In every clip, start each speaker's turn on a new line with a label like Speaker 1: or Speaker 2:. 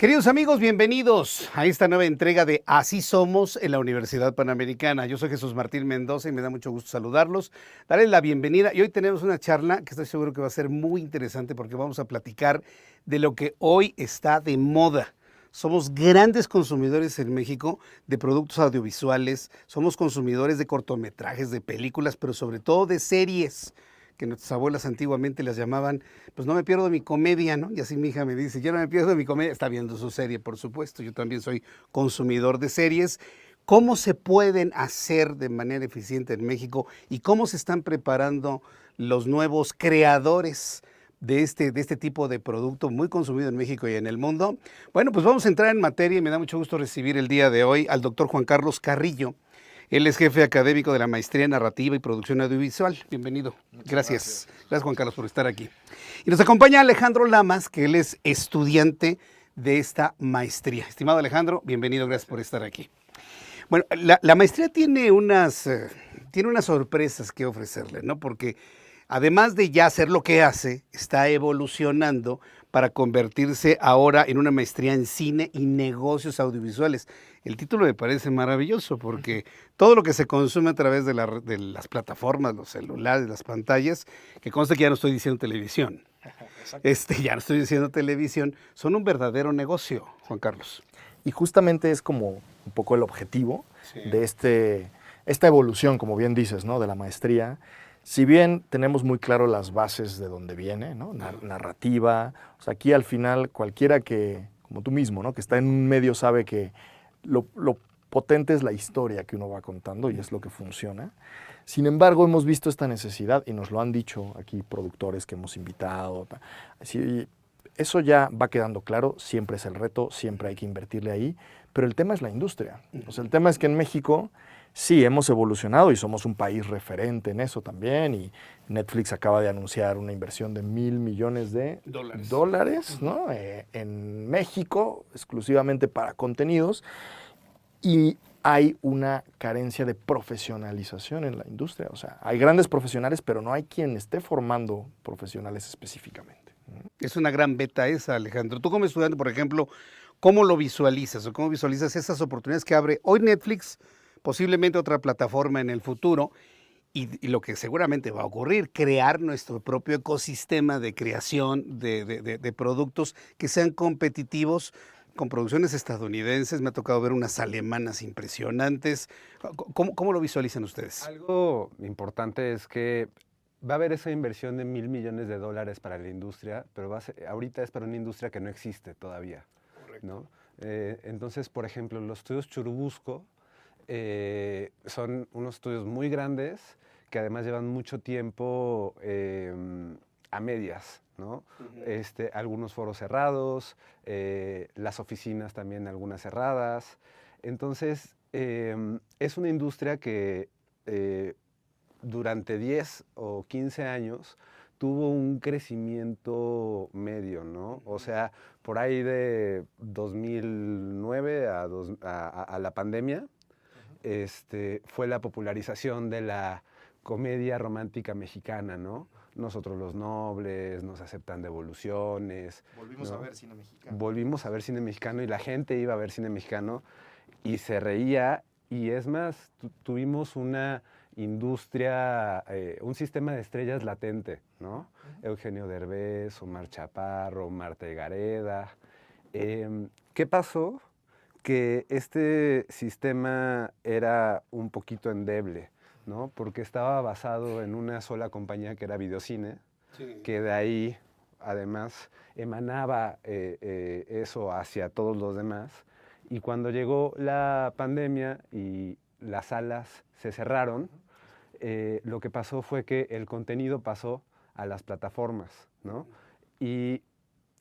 Speaker 1: Queridos amigos, bienvenidos a esta nueva entrega de Así Somos en la Universidad Panamericana. Yo soy Jesús Martín Mendoza y me da mucho gusto saludarlos, darles la bienvenida. Y hoy tenemos una charla que estoy seguro que va a ser muy interesante porque vamos a platicar de lo que hoy está de moda. Somos grandes consumidores en México de productos audiovisuales, somos consumidores de cortometrajes, de películas, pero sobre todo de series, que nuestras abuelas antiguamente las llamaban, pues no me pierdo mi comedia, ¿no? Y así mi hija me dice, yo no me pierdo mi comedia, está viendo su serie, por supuesto, yo también soy consumidor de series. ¿Cómo se pueden hacer de manera eficiente en México y cómo se están preparando los nuevos creadores de este tipo de producto muy consumido en México y en el mundo? Bueno, pues vamos a entrar en materia y me da mucho gusto recibir el día de hoy al doctor Juan Carlos Carrillo. Él es jefe académico de la Maestría en Narrativa y Producción Audiovisual. Bienvenido. Gracias. Gracias, Juan Carlos, por estar aquí. Y nos acompaña Alejandro Lamas, que él es estudiante de esta maestría. Estimado Alejandro, bienvenido, gracias por estar aquí. Bueno, la maestría tiene unas sorpresas que ofrecerle, ¿no? Porque además de ya hacer lo que hace, está evolucionando para convertirse ahora en una maestría en cine y negocios audiovisuales. El título me parece maravilloso porque todo lo que se consume a través de las plataformas, los celulares, las pantallas, que conste que ya no estoy diciendo televisión, ya no estoy diciendo televisión, son un verdadero negocio, Juan Carlos.
Speaker 2: Y justamente es como un poco el objetivo de esta evolución, como bien dices, ¿no? De la maestría. Si bien tenemos muy claro las bases de dónde viene, ¿no? Narrativa, o sea, aquí al final cualquiera que, como tú mismo, ¿no? Que está en un medio sabe que lo potente es la historia que uno va contando y es lo que funciona. Sin embargo, hemos visto esta necesidad y nos lo han dicho aquí productores que hemos invitado. Así, eso ya va quedando claro, siempre es el reto, siempre hay que invertirle ahí, pero el tema es la industria. O sea, el tema es que en México sí hemos evolucionado y somos un país referente en eso también, y Netflix acaba de anunciar una inversión de $1,000 millones de dólares, ¿no? En México, exclusivamente para contenidos, y hay una carencia de profesionalización en la industria. O sea, hay grandes profesionales, pero no hay quien esté formando profesionales específicamente.
Speaker 1: Es una gran beta esa, Alejandro. Tú como estudiante, por ejemplo, ¿cómo lo visualizas o cómo visualizas esas oportunidades que abre hoy Netflix, posiblemente otra plataforma en el futuro, y lo que seguramente va a ocurrir, crear nuestro propio ecosistema de creación de productos que sean competitivos con producciones estadounidenses? Me ha tocado ver unas alemanas impresionantes. ¿Cómo lo visualizan ustedes?
Speaker 3: Algo importante es que va a haber esa inversión de $1,000 millones de dólares para la industria, pero ahorita es para una industria que no existe todavía, ¿no? Entonces, por ejemplo, los estudios Churubusco son unos estudios muy grandes que además llevan mucho tiempo a medias, ¿no? Algunos foros cerrados, las oficinas también algunas cerradas. Entonces, es una industria que durante 10 o 15 años tuvo un crecimiento medio, ¿no? O sea, por ahí de 2009 a la pandemia, fue la popularización de la comedia romántica mexicana, ¿no? Nosotros los nobles, nos aceptan devoluciones.
Speaker 2: Volvimos
Speaker 3: ¿no?
Speaker 2: a ver cine mexicano.
Speaker 3: Volvimos a ver cine mexicano y la gente iba a ver cine mexicano y se reía. Y es más, tuvimos una industria, un sistema de estrellas latente, ¿no? Eugenio Derbez, Omar Chaparro, Marta de Gareda. ¿Qué pasó? Que este sistema era un poquito endeble, ¿no? Porque estaba basado en una sola compañía que era Videocine, que de ahí además emanaba eso hacia todos los demás. Y cuando llegó la pandemia y las salas se cerraron, lo que pasó fue que el contenido pasó a las plataformas, ¿no? Y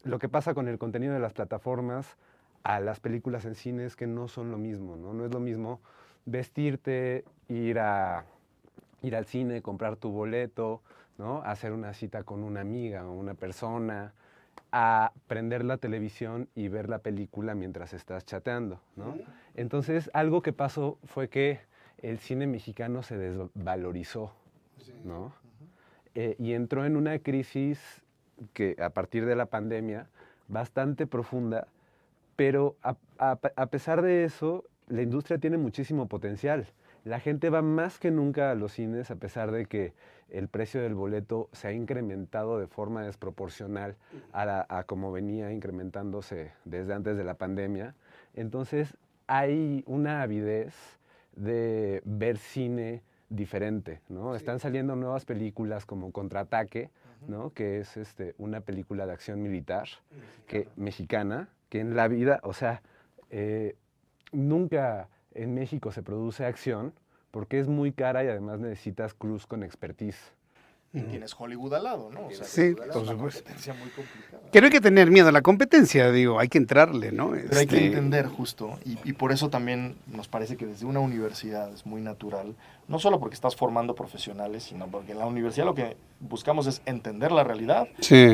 Speaker 3: lo que pasa con el contenido de las plataformas a las películas en cine es que no son lo mismo, ¿no? No es lo mismo vestirte, ir al cine, comprar tu boleto, ¿no? Hacer una cita con una amiga o una persona, a prender la televisión y ver la película mientras estás chateando, ¿no? Entonces, algo que pasó fue que el cine mexicano se desvalorizó, ¿no? Y entró en una crisis que a partir de la pandemia, bastante profunda, Pero a pesar de eso, la industria tiene muchísimo potencial. La gente va más que nunca a los cines, a pesar de que el precio del boleto se ha incrementado de forma desproporcional a como venía incrementándose desde antes de la pandemia. Entonces hay una avidez de ver cine diferente, ¿no? Sí. Están saliendo nuevas películas como Contraataque, ¿no? Que es una película de acción militar mexicana, que en la vida, o sea, nunca en México se produce acción porque es muy cara y además necesitas crews con expertise.
Speaker 2: Y tienes Hollywood al lado, ¿no? O sea,
Speaker 1: sí,
Speaker 2: por supuesto. Una competencia muy complicada.
Speaker 1: Que no hay que tener miedo a la competencia, digo, hay que entrarle, ¿no?
Speaker 2: Pero hay que entender justo, y por eso también nos parece que desde una universidad es muy natural, no solo porque estás formando profesionales, sino porque en la universidad lo que buscamos es entender la realidad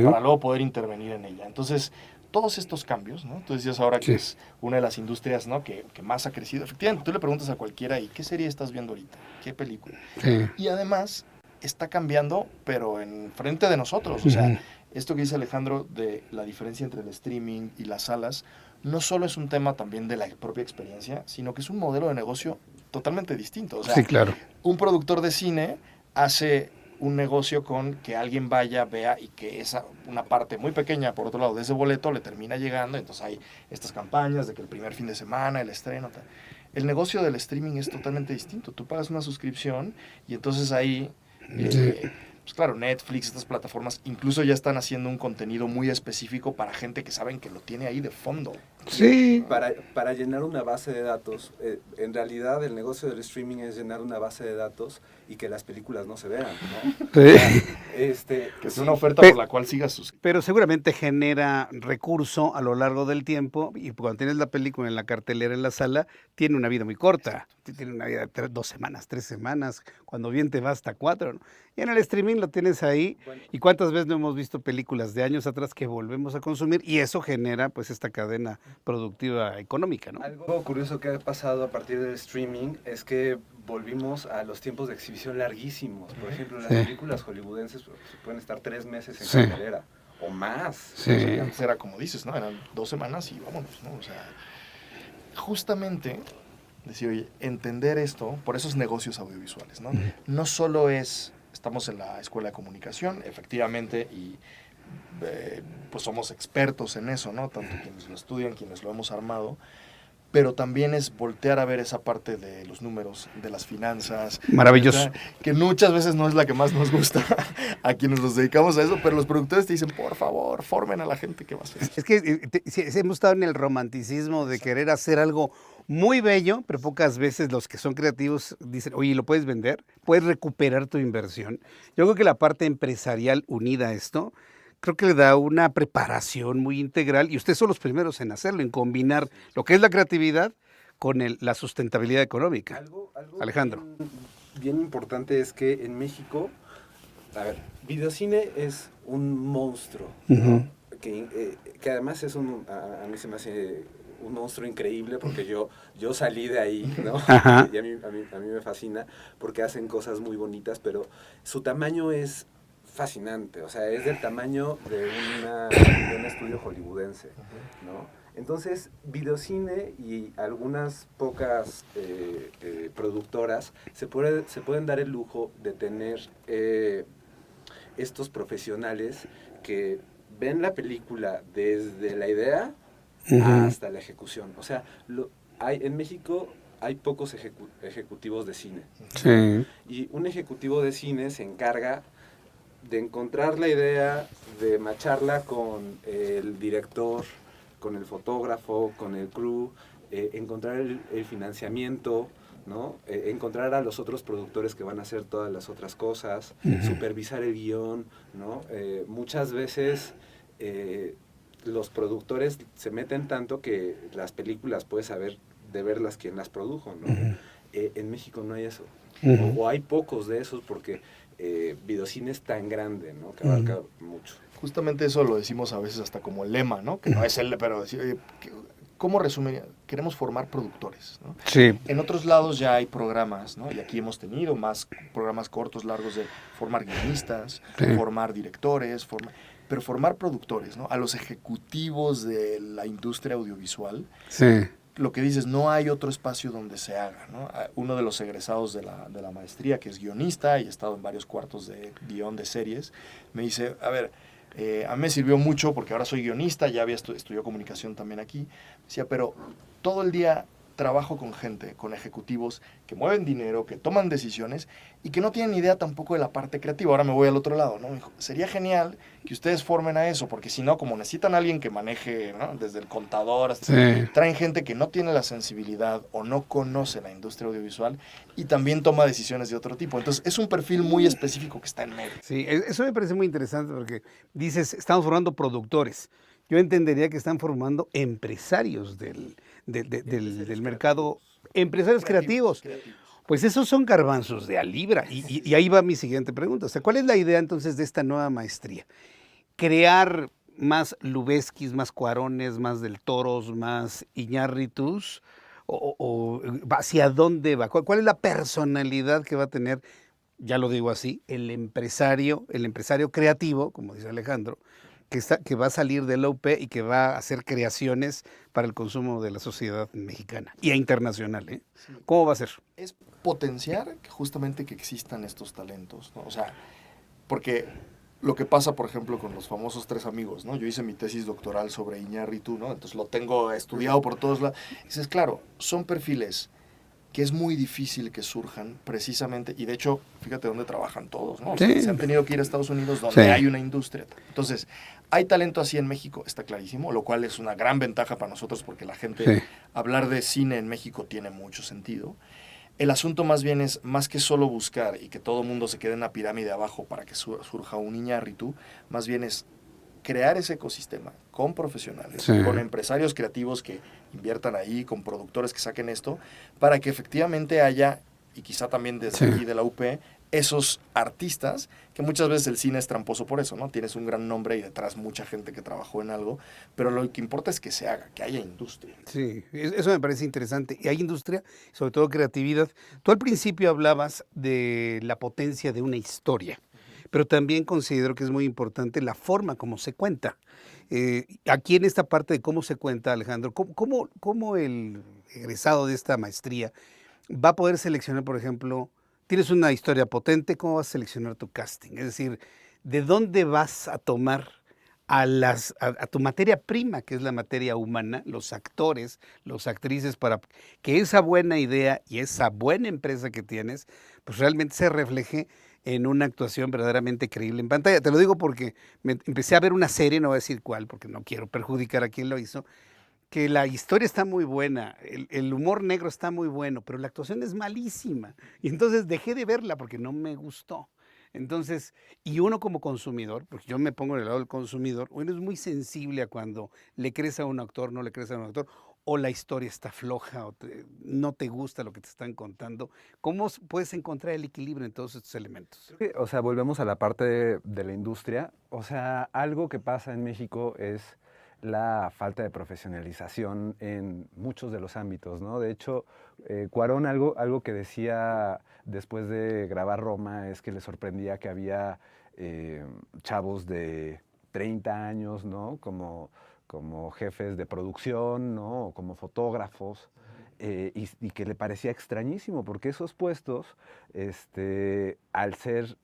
Speaker 2: para luego poder intervenir en ella. Entonces, todos estos cambios, ¿no? Tú decías ahora que es una de las industrias, ¿no? que más ha crecido. Efectivamente, tú le preguntas a cualquiera, ¿y qué serie estás viendo ahorita? ¿Qué película? Sí. Y además está cambiando, pero en frente de nosotros. O sea, esto que dice Alejandro de la diferencia entre el streaming y las salas, no solo es un tema también de la propia experiencia, sino que es un modelo de negocio totalmente distinto. O sea,
Speaker 1: sí, claro.
Speaker 2: Un productor de cine hace un negocio con que alguien vaya, vea y que una parte muy pequeña, por otro lado, de ese boleto le termina llegando. Entonces hay estas campañas de que el primer fin de semana, el estreno, tal. El negocio del streaming es totalmente distinto. Tú pagas una suscripción y entonces ahí... pues claro, Netflix, estas plataformas incluso ya están haciendo un contenido muy específico para gente que saben que lo tiene ahí de fondo.
Speaker 1: Sí.
Speaker 4: Para llenar una base de datos, en realidad el negocio del streaming es llenar una base de datos y que las películas no se vean, ¿no?
Speaker 1: Sí.
Speaker 4: O sea,
Speaker 2: que es una oferta por la cual sigas sus...
Speaker 1: Pero seguramente genera recurso a lo largo del tiempo y cuando tienes la película en la cartelera en la sala, tiene una vida muy corta. Tiene una vida de 2 semanas, 3 semanas, cuando bien te va hasta 4, ¿no? Y en el streaming lo tienes ahí. Bueno. ¿Y cuántas veces no hemos visto películas de años atrás que volvemos a consumir? Y eso genera pues esta cadena productiva económica, ¿no?
Speaker 4: Algo curioso que ha pasado a partir del streaming es que volvimos a los tiempos de exhibición larguísimos. Por ejemplo, las películas hollywoodenses pueden estar 3 meses en cartelera o más.
Speaker 2: Sí. O sea, antes era como dices, ¿no? Eran 2 semanas y vámonos, ¿no? O sea, justamente decir, oye, entender esto por esos negocios audiovisuales, ¿no? No solo estamos en la escuela de comunicación, efectivamente, y pues somos expertos en eso, ¿no? Tanto quienes lo estudian, quienes lo hemos armado, pero también es voltear a ver esa parte de los números, de las finanzas.
Speaker 1: Maravilloso.
Speaker 2: Que muchas veces no es la que más nos gusta a quienes nos dedicamos a eso, pero los productores te dicen, por favor, formen a la gente que va a hacer.
Speaker 1: Es que hemos estado en el romanticismo de querer hacer algo muy bello, pero pocas veces los que son creativos dicen, oye, ¿lo puedes vender? ¿Puedes recuperar tu inversión? Yo creo que la parte empresarial unida a esto, creo que le da una preparación muy integral y ustedes son los primeros en hacerlo, en combinar lo que es la creatividad con la sustentabilidad económica.
Speaker 4: Algo
Speaker 1: Alejandro.
Speaker 4: Bien importante es que en México, a ver, videocine es un monstruo, ¿no? Que además es a mí se me hace un monstruo increíble porque yo salí de ahí, ¿no? Y a mí me fascina porque hacen cosas muy bonitas, pero su tamaño es fascinante, o sea, es del tamaño de un estudio hollywoodense, ¿no? Entonces, videocine y algunas pocas productoras se pueden dar el lujo de tener estos profesionales que ven la película desde la idea hasta la ejecución. O sea, en México hay pocos ejecutivos de cine.
Speaker 1: Sí.
Speaker 4: Y un ejecutivo de cine se encarga de encontrar la idea, de macharla con el director, con el fotógrafo, con el crew, encontrar el financiamiento, ¿no? Encontrar a los otros productores que van a hacer todas las otras cosas, supervisar el guión, ¿no? Muchas veces los productores se meten tanto que las películas puedes saber de verlas quién las produjo, ¿no? En México no hay eso. O hay pocos de esos porque videocine es tan grande, ¿no? Que abarca mucho.
Speaker 2: Justamente eso lo decimos a veces hasta como lema, ¿no? Que no es pero decir, ¿cómo resumiría? Queremos formar productores, ¿no?
Speaker 1: Sí.
Speaker 2: En otros lados ya hay programas, ¿no? Y aquí hemos tenido más programas cortos, largos de formar guionistas,
Speaker 1: Sí.
Speaker 2: formar directores, pero formar productores, ¿no? A los ejecutivos de la industria audiovisual,
Speaker 1: Sí.
Speaker 2: lo que dices, no hay otro espacio donde se haga, ¿no? Uno de los egresados de la maestría, que es guionista y ha estado en varios cuartos de guión de series, me dice, a ver, a mí me sirvió mucho porque ahora soy guionista, ya había estudiado comunicación también aquí, decía, pero todo el día trabajo con gente, con ejecutivos que mueven dinero, que toman decisiones y que no tienen idea tampoco de la parte creativa. Ahora me voy al otro lado, ¿no? Me dijo, sería genial que ustedes formen a eso, porque si no, como necesitan a alguien que maneje, ¿no? Desde el contador hasta...
Speaker 1: Sí.
Speaker 2: Traen gente que no tiene la sensibilidad o no conoce la industria audiovisual y también toma decisiones de otro tipo. Entonces, es un perfil muy específico que está en medio.
Speaker 1: Sí, eso me parece muy interesante porque dices, estamos formando productores. Yo entendería que están formando empresarios del mercado, empresarios creativos. Pues esos son garbanzos de a libra. Y ahí va mi siguiente pregunta. O sea, ¿cuál es la idea entonces de esta nueva maestría? Crear más Lubezkis, más Cuarones, más Del Toros, más Iñárritus, o hacia dónde va, ¿cuál es la personalidad que va a tener, ya lo digo así, el empresario creativo, como dice Alejandro, que va a salir de la UP y que va a hacer creaciones para el consumo de la sociedad mexicana y internacional, ¿eh?
Speaker 2: Sí.
Speaker 1: ¿Cómo va a ser?
Speaker 2: Es potenciar justamente que existan estos talentos, ¿no? O sea, porque lo que pasa, por ejemplo, con los famosos tres amigos, ¿no? Yo hice mi tesis doctoral sobre Iñárritu, ¿no? Entonces lo tengo estudiado por todos lados. Dices, claro, son perfiles que es muy difícil que surjan precisamente, y de hecho, fíjate dónde trabajan todos, ¿no? O sea,
Speaker 1: Sí.
Speaker 2: se han tenido que ir a Estados Unidos donde
Speaker 1: Sí.
Speaker 2: hay una industria. Entonces, hay talento así en México, está clarísimo, lo cual es una gran ventaja para nosotros porque la gente,
Speaker 1: Sí.
Speaker 2: hablar de cine en México tiene mucho sentido. El asunto más bien es, más que solo buscar y que todo el mundo se quede en la pirámide abajo para que surja un Iñárritu, más bien es crear ese ecosistema con profesionales,
Speaker 1: Sí.
Speaker 2: con empresarios creativos que inviertan ahí, con productores que saquen esto, para que efectivamente haya, y quizá también desde
Speaker 1: Sí.
Speaker 2: aquí de la UP, esos artistas, que muchas veces el cine es tramposo por eso, ¿no? Tienes un gran nombre y detrás mucha gente que trabajó en algo, pero lo que importa es que se haga, que haya industria.
Speaker 1: Sí, eso me parece interesante. Y hay industria, sobre todo creatividad. Tú al principio hablabas de la potencia de una historia, pero también considero que es muy importante la forma como se cuenta. Aquí en esta parte de cómo se cuenta, Alejandro, ¿cómo el egresado de esta maestría va a poder seleccionar, por ejemplo, tienes una historia potente, ¿cómo vas a seleccionar tu casting? Es decir, ¿de dónde vas a tomar a tu materia prima, que es la materia humana, los actores, las actrices, para que esa buena idea y esa buena empresa que tienes, pues realmente se refleje en una actuación verdaderamente creíble en pantalla? Te lo digo porque empecé a ver una serie, no voy a decir cuál, porque no quiero perjudicar a quien lo hizo, que la historia está muy buena, el humor negro está muy bueno, pero la actuación es malísima. Y entonces dejé de verla porque no me gustó. Entonces, y uno como consumidor, porque yo me pongo en el lado del consumidor, uno es muy sensible a cuando le crees a un actor, no le crees a un actor, o la historia está floja, o no te gusta lo que te están contando. ¿Cómo puedes encontrar el equilibrio en todos estos elementos?
Speaker 3: O sea, volvemos a la parte de la industria. O sea, algo que pasa en México es la falta de profesionalización en muchos de los ámbitos, ¿no? De hecho, Cuarón algo que decía después de grabar Roma es que le sorprendía que había chavos de 30 años, ¿no? Como jefes de producción, ¿no? O como fotógrafos. Y que le parecía extrañísimo, porque esos puestos, al ser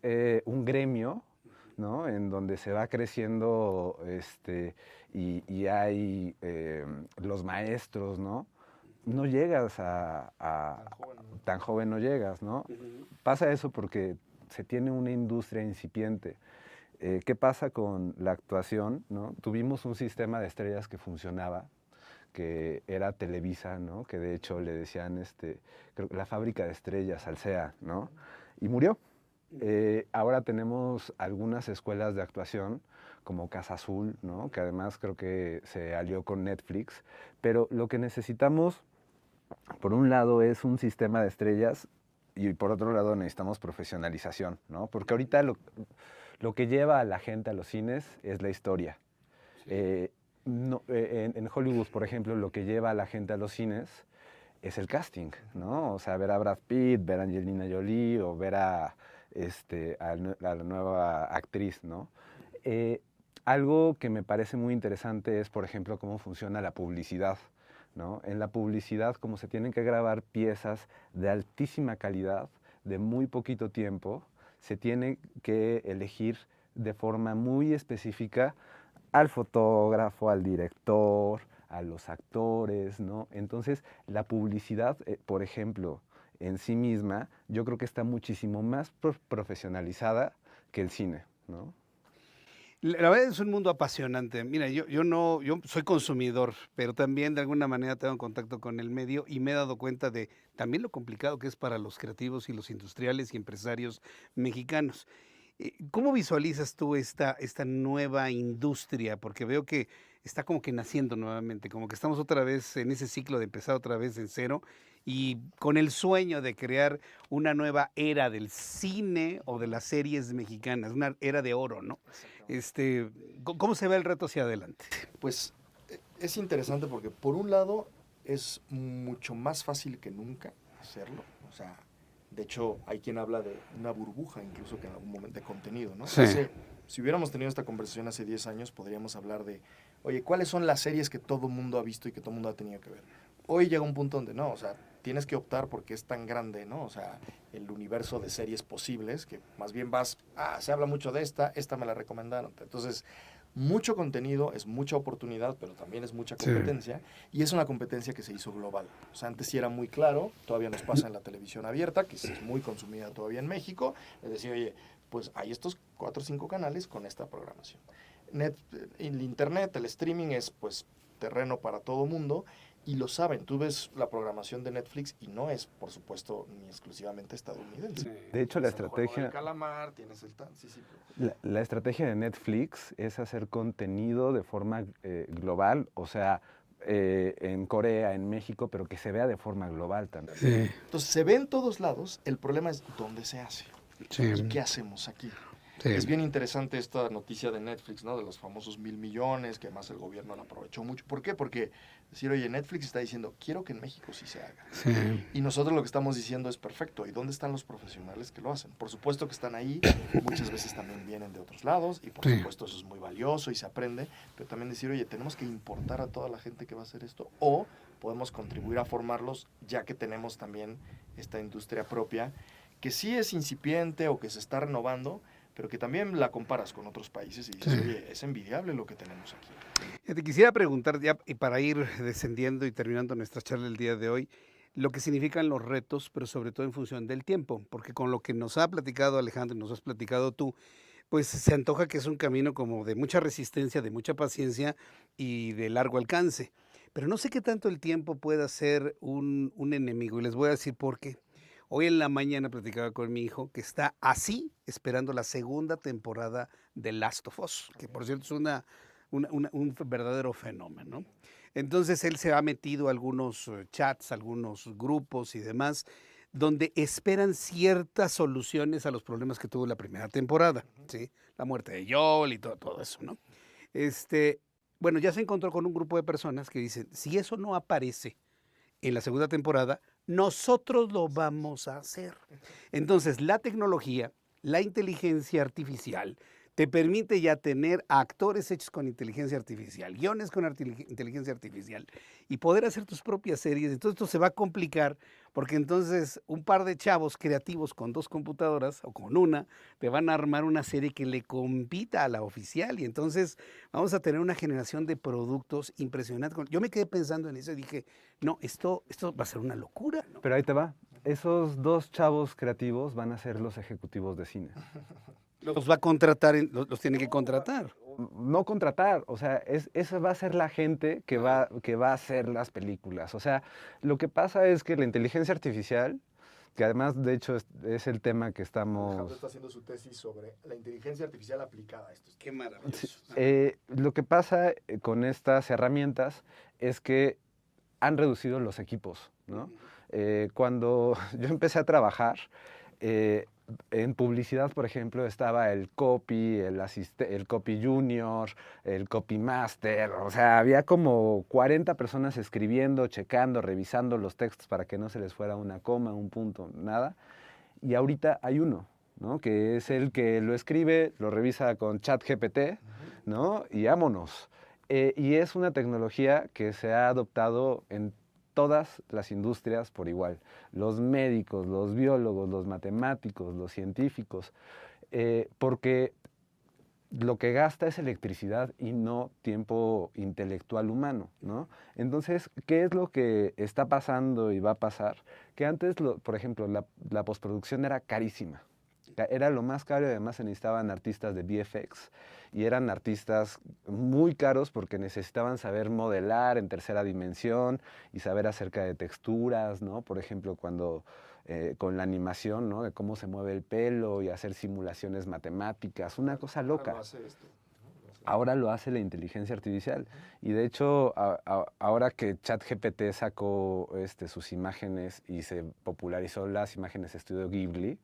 Speaker 3: un gremio, ¿no? En donde se va creciendo y hay los maestros, ¿no? No llegas tan joven no llegas, ¿no? Pasa eso porque se tiene una industria incipiente. ¿Qué pasa con la actuación, ¿no? Tuvimos un sistema de estrellas que funcionaba, que era Televisa, ¿no? Que de hecho le decían creo que la fábrica de estrellas, Alsea, ¿no? Y murió. Ahora tenemos algunas escuelas de actuación, como Casa Azul, ¿no? Que además creo que se alió con Netflix, pero lo que necesitamos, por un lado, es un sistema de estrellas y por otro lado necesitamos profesionalización, ¿no? Porque ahorita lo que lleva a la gente a los cines es la historia. No, en Hollywood, por ejemplo, lo que lleva a la gente a los cines es el casting, ¿no? O sea, ver a Brad Pitt, ver a Angelina Jolie o ver a la nueva actriz, ¿no? Algo que me parece muy interesante es, por ejemplo, cómo funciona la publicidad, ¿no? En la publicidad, como se tienen que grabar piezas de altísima calidad, de muy poquito tiempo, se tiene que elegir de forma muy específica al fotógrafo, al director, a los actores, ¿no? Entonces, la publicidad, por ejemplo, en sí misma, yo creo que está muchísimo más profesionalizada que el cine, ¿no?
Speaker 1: La verdad es un mundo apasionante. Mira, yo soy consumidor, pero también de alguna manera tengo contacto con el medio y me he dado cuenta de también lo complicado que es para los creativos y los industriales y empresarios mexicanos. ¿Cómo visualizas tú esta nueva industria? Porque veo que está como que naciendo nuevamente, como que estamos otra vez en ese ciclo de empezar otra vez en cero y con el sueño de crear una nueva era del cine o de las series mexicanas, una era de oro, ¿no? Este, ¿Cómo se ve el reto hacia adelante?
Speaker 2: Pues es interesante porque por un lado es mucho más fácil que nunca hacerlo. O sea, de hecho hay quien habla de una burbuja incluso que en algún momento de contenido, ¿no?
Speaker 1: Sí.
Speaker 2: Si hubiéramos tenido esta conversación hace 10 años, podríamos hablar de, oye, ¿cuáles son las series que todo el mundo ha visto y que todo el mundo ha tenido que ver? Hoy llega un punto donde no, o sea, tienes que optar porque es tan grande, ¿no? O sea, el universo de series posibles, que más bien vas, se habla mucho de esta me la recomendaron. Entonces, mucho contenido, es mucha oportunidad, pero también es mucha competencia, y es una competencia que se hizo global. O sea, antes sí era muy claro, todavía nos pasa en la televisión abierta, que es muy consumida todavía en México, es decir, oye, pues hay estos 4 o 5 canales con esta programación. El internet, el streaming es pues terreno para todo mundo, y lo saben. Tú ves la programación de Netflix y no es, por supuesto, ni exclusivamente estadounidense.
Speaker 3: De hecho, la
Speaker 2: Es a lo mejor el
Speaker 3: estrategia...
Speaker 2: calamar, tienes el sí, sí.
Speaker 3: La estrategia de Netflix es hacer contenido de forma global, o sea, en Corea, en México, pero que se vea de forma global también.
Speaker 1: Sí,
Speaker 2: Entonces, se ve en todos lados, el problema es dónde se hace
Speaker 1: sí,
Speaker 2: y qué hacemos aquí.
Speaker 1: sí.
Speaker 2: Es bien interesante esta noticia de Netflix, ¿no? De los famosos 1,000 millones, que además el gobierno la aprovechó mucho. ¿Por qué? Porque decir, oye, Netflix está diciendo, quiero que en México sí se haga.
Speaker 1: Sí.
Speaker 2: Y nosotros lo que estamos diciendo es perfecto. ¿Y dónde están los profesionales que lo hacen? Por supuesto que están ahí, muchas veces también vienen de otros lados, y por
Speaker 1: Sí.
Speaker 2: supuesto eso es muy valioso y se aprende, pero también decir, oye, tenemos que importar a toda la gente que va a hacer esto, o podemos contribuir a formarlos, ya que tenemos también esta industria propia, que sí es incipiente o que se está renovando, pero que también la comparas con otros países y dices,
Speaker 1: Sí.
Speaker 2: oye, es envidiable lo que tenemos aquí.
Speaker 1: Te quisiera preguntar ya, y para ir descendiendo y terminando nuestra charla el día de hoy, lo que significan los retos, pero sobre todo en función del tiempo, porque con lo que nos ha platicado Alejandro y nos has platicado tú, pues se antoja que es un camino como de mucha resistencia, de mucha paciencia y de largo alcance. Pero no sé qué tanto el tiempo pueda ser un enemigo, y les voy a decir por qué. Hoy en la mañana platicaba con mi hijo que está así esperando la segunda temporada de Last of Us, que por cierto es un verdadero fenómeno. Entonces él se ha metido a algunos chats, algunos grupos y demás, donde esperan ciertas soluciones a los problemas que tuvo la primera temporada, ¿sí? La muerte de Joel y todo eso, ¿no? Bueno, ya se encontró con un grupo de personas que dicen, si eso no aparece en la segunda temporada, nosotros lo vamos a hacer. Entonces, la tecnología, la inteligencia artificial, te permite ya tener actores hechos con inteligencia artificial, guiones con inteligencia artificial y poder hacer tus propias series. Entonces esto se va a complicar porque entonces un par de chavos creativos con 2 computadoras o con una te van a armar una serie que le compita a la oficial y entonces vamos a tener una generación de productos impresionante. Yo me quedé pensando en eso y dije, no, esto va a ser una locura, ¿no?
Speaker 3: Pero ahí te va. Esos 2 chavos creativos van a ser los ejecutivos de cine.
Speaker 1: Los va a contratar, los tiene que contratar.
Speaker 3: No contratar, o sea, esa va a ser la gente que va a hacer las películas. O sea, lo que pasa es que la inteligencia artificial, que además de hecho es el tema que
Speaker 2: Alejandro
Speaker 3: estamos...
Speaker 2: está haciendo su tesis sobre la inteligencia artificial aplicada a esto.
Speaker 1: Qué maravilloso.
Speaker 3: Lo que pasa con estas herramientas es que han reducido los equipos, ¿no? Cuando yo empecé a trabajar, En publicidad, por ejemplo, estaba el copy, el copy junior, el copy master, o sea, había como 40 personas escribiendo, checando, revisando los textos para que no se les fuera una coma, un punto, nada. Y ahorita hay uno, ¿no? Que es el que lo escribe, lo revisa con ChatGPT, ¿no? Y vámonos. Y es una tecnología que se ha adoptado en todas las industrias por igual. Los médicos, los biólogos, los matemáticos, los científicos, porque lo que gasta es electricidad y no tiempo intelectual humano, ¿no? Entonces, ¿qué es lo que está pasando y va a pasar? Que antes, por ejemplo, la postproducción era carísima. Era lo más caro y además se necesitaban artistas de VFX y eran artistas muy caros porque necesitaban saber modelar en tercera dimensión y saber acerca de texturas, ¿no? Por ejemplo, cuando con la animación, ¿no? De cómo se mueve el pelo y hacer simulaciones matemáticas, una cosa loca. Ahora lo hace la inteligencia artificial. Y de hecho, ahora que ChatGPT sacó sus imágenes y se popularizó las imágenes de Estudio Ghibli,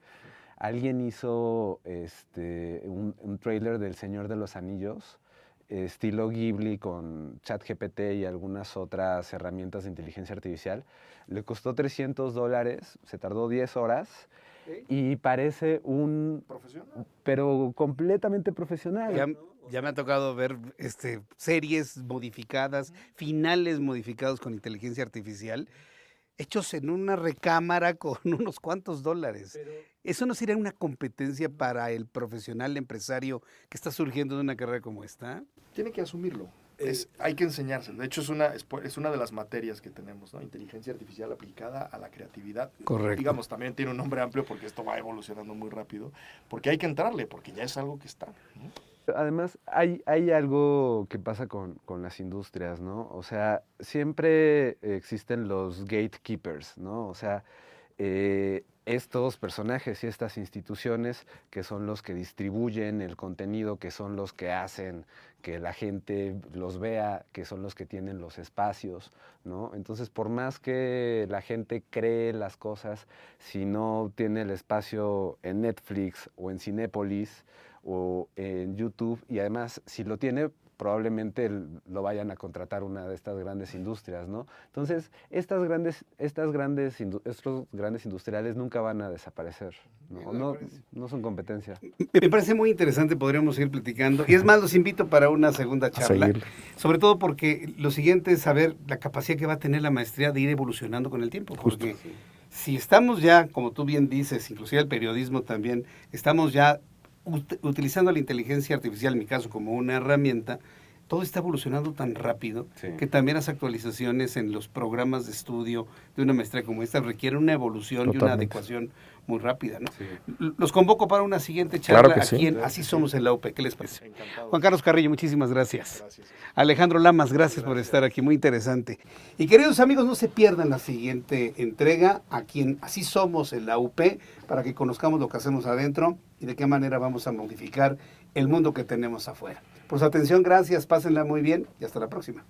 Speaker 3: alguien hizo un tráiler del Señor de los Anillos, estilo Ghibli, con ChatGPT y algunas otras herramientas de inteligencia artificial. Le costó $300, se tardó 10 horas y parece un...
Speaker 2: ¿Profesional?
Speaker 3: Pero completamente profesional.
Speaker 1: Ya me ha tocado ver series modificadas, finales modificados con inteligencia artificial, hechos en una recámara con unos cuantos dólares. ¿Eso no sería una competencia para el profesional empresario que está surgiendo de una carrera como esta?
Speaker 2: Tiene que asumirlo. Hay que enseñárselo. De hecho, es una de las materias que tenemos, ¿no? Inteligencia artificial aplicada a la creatividad.
Speaker 1: Correcto.
Speaker 2: Digamos, también tiene un nombre amplio porque esto va evolucionando muy rápido, porque hay que entrarle, porque ya es algo que está, ¿no?
Speaker 3: Además, hay algo que pasa con las industrias, ¿no? O sea, siempre existen los gatekeepers, ¿no? O sea, estos personajes y estas instituciones que son los que distribuyen el contenido, que son los que hacen que la gente los vea, que son los que tienen los espacios, ¿no? Entonces, por más que la gente cree las cosas, si no tiene el espacio en Netflix o en Cinépolis o en YouTube, y además, si lo tiene, probablemente lo vayan a contratar una de estas grandes industrias, ¿no? Entonces, estos grandes industriales nunca van a desaparecer, ¿no? No son competencia.
Speaker 1: Me parece muy interesante, podríamos seguir platicando. Y es más, los invito para una segunda charla. Sobre todo porque lo siguiente es saber la capacidad que va a tener la maestría de ir evolucionando con el tiempo. Porque si estamos ya, como tú bien dices, inclusive el periodismo también, estamos ya utilizando la inteligencia artificial, en mi caso, como una herramienta, todo está evolucionando tan rápido que también las actualizaciones en los programas de estudio de una maestría como esta requieren una evolución y una adecuación muy rápida, ¿no? Sí. Los convoco para una siguiente charla aquí en Así Somos en la UP. ¿Qué les parece? Encantado. Juan Carlos Carrillo, muchísimas gracias. Alejandro Lamas, gracias por estar aquí, muy interesante. Y queridos amigos, no se pierdan la siguiente entrega aquí en Así Somos en la UP, para que conozcamos lo que hacemos adentro y de qué manera vamos a modificar el mundo que tenemos afuera. Por su atención, gracias, pásenla muy bien y hasta la próxima.